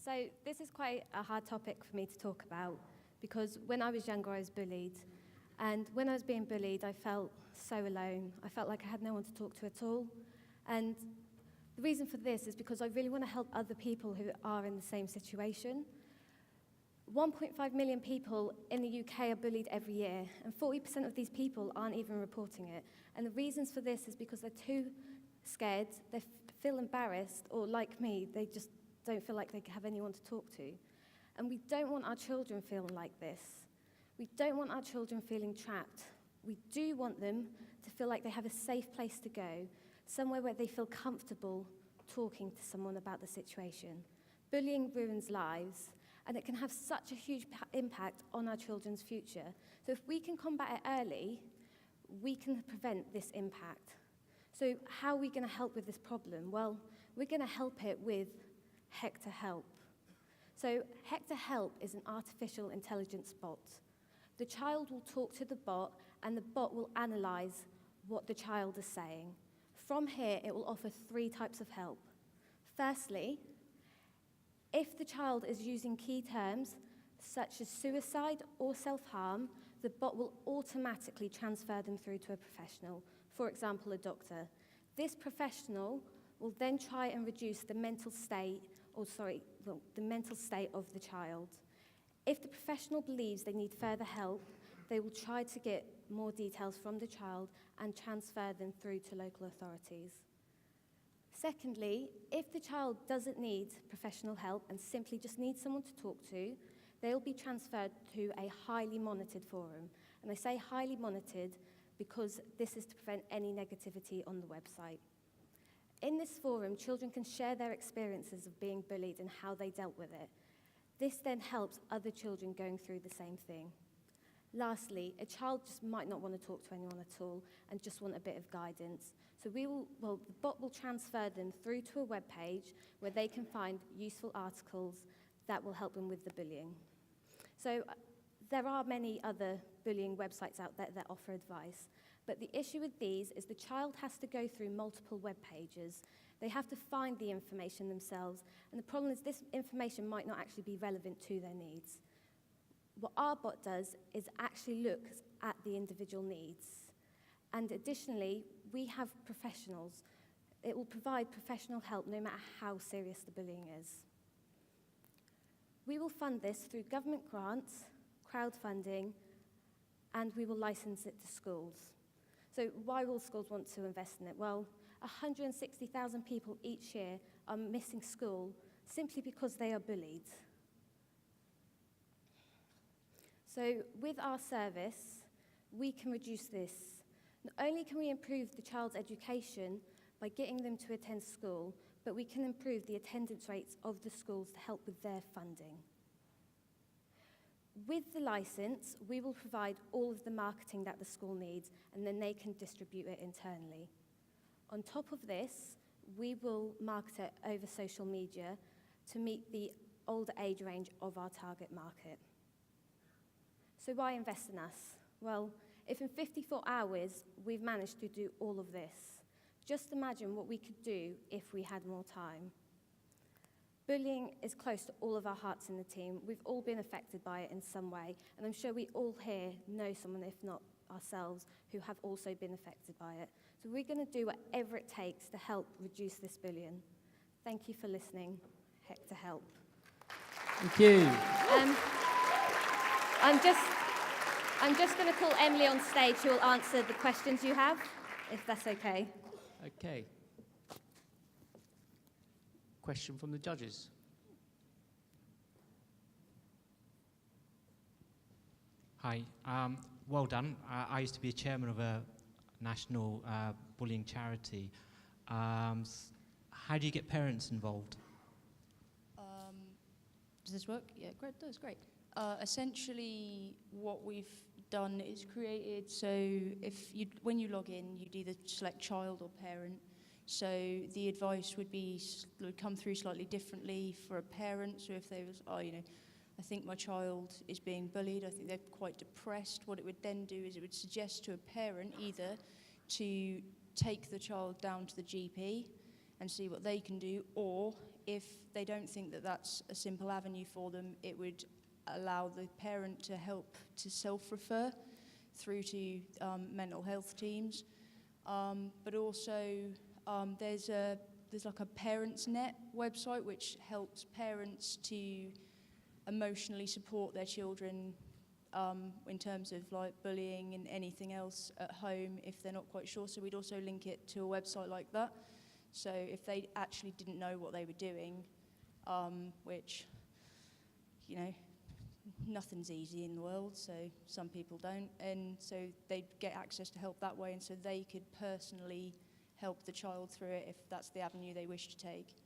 So this is quite a hard topic for me to talk about because when I was younger, I was bullied. And when I was being bullied, I felt so alone. I felt like I had no one to talk to at all. And the reason for this is because I really want to help other people who are in the same situation. 1.5 million people in the UK are bullied every year, and 40% of these people aren't even reporting it. And the reasons for this is because they're too scared, they feel embarrassed, or like me, they just don't feel like they have anyone to talk to. And we don't want our children feeling like this. We don't want our children feeling trapped. We do want them to feel like they have a safe place to go, somewhere where they feel comfortable talking to someone about the situation. Bullying ruins lives, and it can have such a huge impact on our children's future. So if we can combat it early, we can prevent this impact. So how are we going to help with this problem? Well, we're going to help it with Hector Help. So Hector Help is an artificial intelligence bot. The child will talk to the bot, and the bot will analyze what the child is saying. From here, it will offer 3 types of help. Firstly, if the child is using key terms such as suicide or self-harm, the bot will automatically transfer them through to a professional, for example, a doctor. This professional will then try and reduce the mental state of the child. If the professional believes they need further help, they will try to get more details from the child and transfer them through to local authorities. Secondly, if the child doesn't need professional help and simply just needs someone to talk to, they will be transferred to a highly monitored forum. And I say highly monitored because this is to prevent any negativity on the website. In this forum, children can share their experiences of being bullied and how they dealt with it. This then helps other children going through the same thing. Lastly, a child just might not want to talk to anyone at all and just want a bit of guidance. So the bot will transfer them through to a web page where they can find useful articles that will help them with the bullying. So there are many other bullying websites out there that offer advice, but the issue with these is the child has to go through multiple web pages. They have to find the information themselves, and the problem is this information might not actually be relevant to their needs. What our bot does is actually look at the individual needs. And additionally, we have professionals. It will provide professional help no matter how serious the bullying is. We will fund this through government grants, crowdfunding, and we will license it to schools. So why will schools want to invest in it? Well, 160,000 people each year are missing school simply because they are bullied. So with our service, we can reduce this. Not only can we improve the child's education by getting them to attend school, but we can improve the attendance rates of the schools to help with their funding. With the license, we will provide all of the marketing that the school needs, and then they can distribute it internally. On top of this, we will market it over social media to meet the older age range of our target market. So why invest in us? Well, if in 54 hours we've managed to do all of this, just imagine what we could do if we had more time. Bullying is close to all of our hearts in the team. We've all been affected by it in some way, and I'm sure we all here know someone, if not ourselves, who have also been affected by it. So we're going to do whatever it takes to help reduce this bullying. Thank you for listening. Hector Help. Thank you. I'm just going to call Emily on stage who will answer the questions you have, if that's okay. Okay. Question from the judges. Hi. Well done. I used to be a chairman of a national bullying charity. How do you get parents involved? Does this work? Yeah, great. That's great. Essentially, what we've done is created, so when you log in, you'd either select child or parent. So the advice would come through slightly differently for a parent. So if they was, I think my child is being bullied, I think they're quite depressed, what it would then do is it would suggest to a parent either to take the child down to the GP and see what they can do, or if they don't think that that's a simple avenue for them, it would allow the parent to help to self-refer through to mental health teams. But also there's like a ParentsNet website which helps parents to emotionally support their children in terms of like bullying and anything else at home if they're not quite sure. So we'd also link it to a website like that. So if they actually didn't know what they were doing, which, you know, nothing's easy in the world, so some people don't, and so they'd get access to help that way, and so they could personally help the child through it if that's the avenue they wish to take.